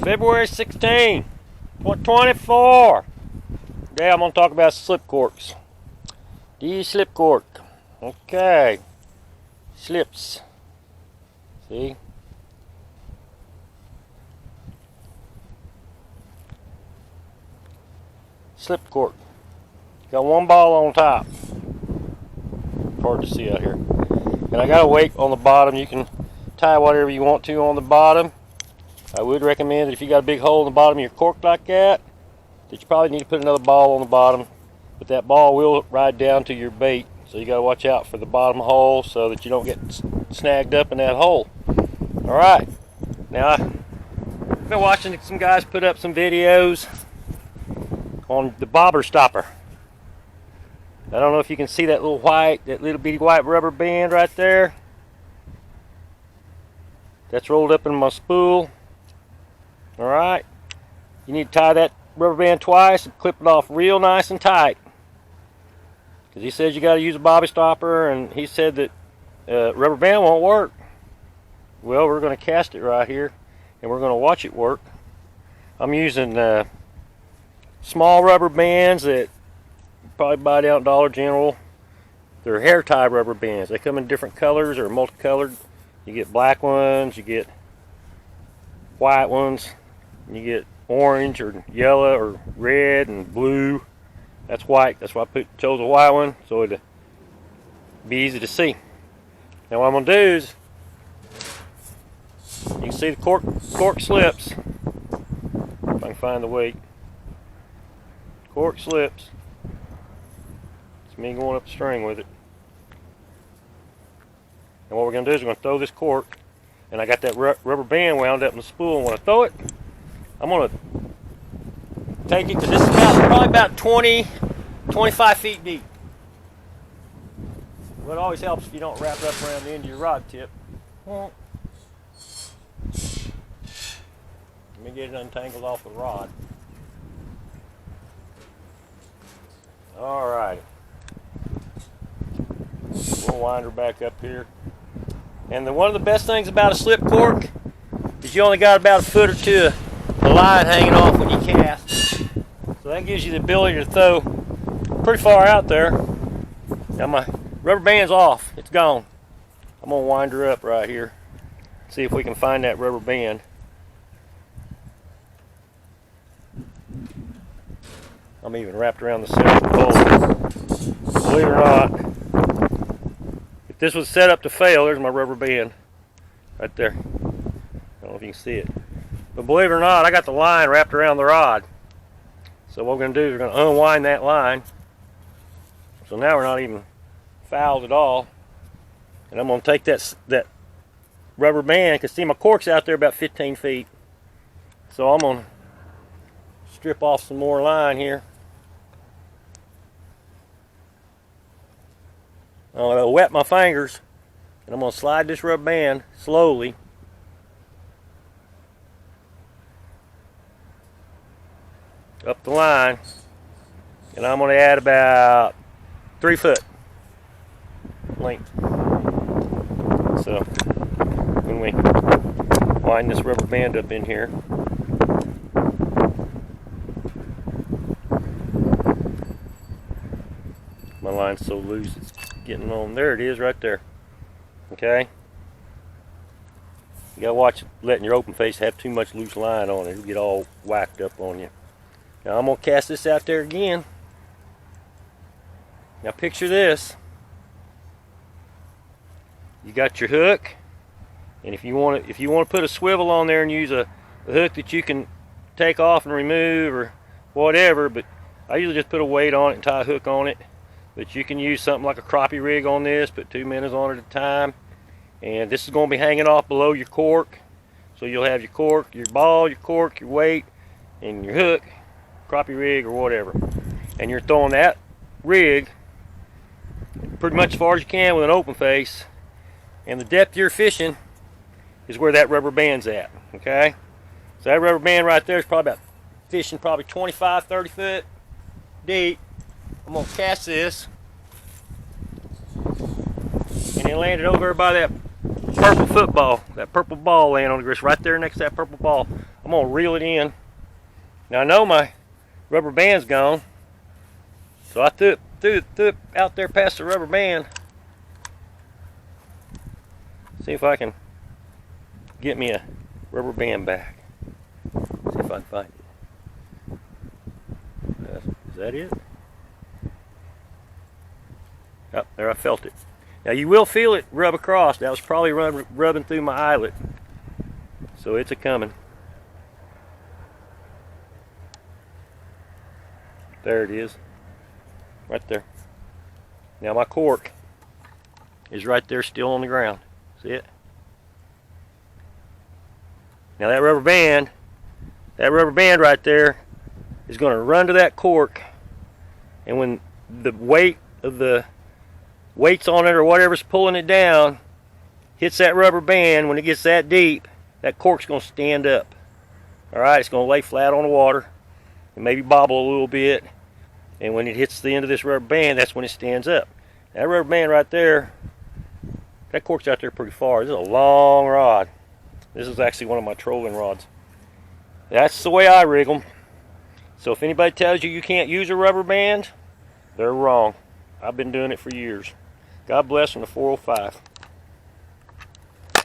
February 16, 2024. Today I'm going to talk about slip corks. These slip cork. Okay. Slips. See? Slip cork. Got one ball on top. Hard to see out here. And I got a weight on the bottom. You can tie whatever you want to on the bottom. I would recommend that if you got a big hole in the bottom of your cork like that you probably need to put another ball on the bottom. But that ball will ride down to your bait. So you got to watch out for the bottom hole so that you don't get snagged up in that hole. Alright. Now, I've been watching some guys put up some videos on the bobber stopper. I don't know if you can see that little bitty white rubber band right there. That's rolled up in my spool. Alright. You need to tie that rubber band twice and clip it off real nice and tight. Because he says you got to use a bobby stopper, and he said that rubber band won't work. Well, we're going to cast it right here, and we're going to watch it work. I'm using small rubber bands that you probably buy down at Dollar General. They're hair tie rubber bands. They come in different colors or multicolored. You get black ones, you get white ones, you get orange or yellow or red and blue. That's white. That's why I chose a white one, so it'd be easy to see. Now what I'm going to do is, you can see the cork slips. If I can find the weight. Cork slips. It's me going up the string with it. And what we're going to do is we're going to throw this cork, and I got that rubber band wound up in the spool, and when I throw it, I'm going to take it, because this is probably about 25 feet deep. Well, it always helps if you don't wrap it up around the end of your rod tip. Let me get it untangled off the rod. Alright. We'll wind her back up here. And one of the best things about a slip cork is you only got about a foot or two of line hanging off when you cast. So that gives you the ability to throw pretty far out there. Now my rubber band's off. It's gone. I'm going to wind her up right here. See if we can find that rubber band. I'm even wrapped around the center of the pole. Believe it or not, if this was set up to fail, there's my rubber band right there. I don't know if you can see it. But believe it or not, I got the line wrapped around the rod. So what we're going to do is we're going to unwind that line. So now we're not even fouled at all. And I'm going to take that rubber band, because see my cork's out there about 15 feet. So I'm going to strip off some more line here. I'm going to wet my fingers, and I'm going to slide this rubber band slowly up the line, and I'm going to add about 3 foot length. So when we wind this rubber band up in here, my line's so loose it's getting on. There it is right there. Okay, you gotta watch letting your open face have too much loose line on it. It'll get all whacked up on you. Now I'm gonna cast this out there again. Now picture this. You got your hook, and if you want to put a swivel on there and use a hook that you can take off and remove or whatever, but I usually just put a weight on it and tie a hook on it. But you can use something like a crappie rig on this, put 2 minutes on it at a time. And this is going to be hanging off below your cork. So you'll have your cork, your ball, your cork, your weight, and your hook, crappie rig or whatever. And you're throwing that rig pretty much as far as you can with an open face. And the depth you're fishing is where that rubber band's at. Okay? So that rubber band right there is probably about fishing probably 25, 30 foot deep. I'm going to cast this and then land it over by that purple football, that purple ball laying on the grist, right there next to that purple ball. I'm gonna reel it in. Now I know my rubber band's gone, so I threw it out there past the rubber band. See if I can get me a rubber band back. See if I can find it. Is that it? Oh, there, I felt it. Now you will feel it rub across. That was probably rubbing through my eyelet. So it's a coming. There it is. Right there. Now my cork is right there still on the ground. See it? Now that rubber band right there is going to run to that cork, and when the weight of the weights on it or whatever's pulling it down hits that rubber band, when it gets that deep, that cork's going to stand up. Alright, it's going to lay flat on the water and maybe bobble a little bit, and when it hits the end of this rubber band, that's when it stands up. That rubber band right there, that cork's out there pretty far. This is a long rod. This is actually one of my trolling rods. That's the way I rig them. So if anybody tells you you can't use a rubber band, they're wrong. I've been doing it for years. God bless them, the 405.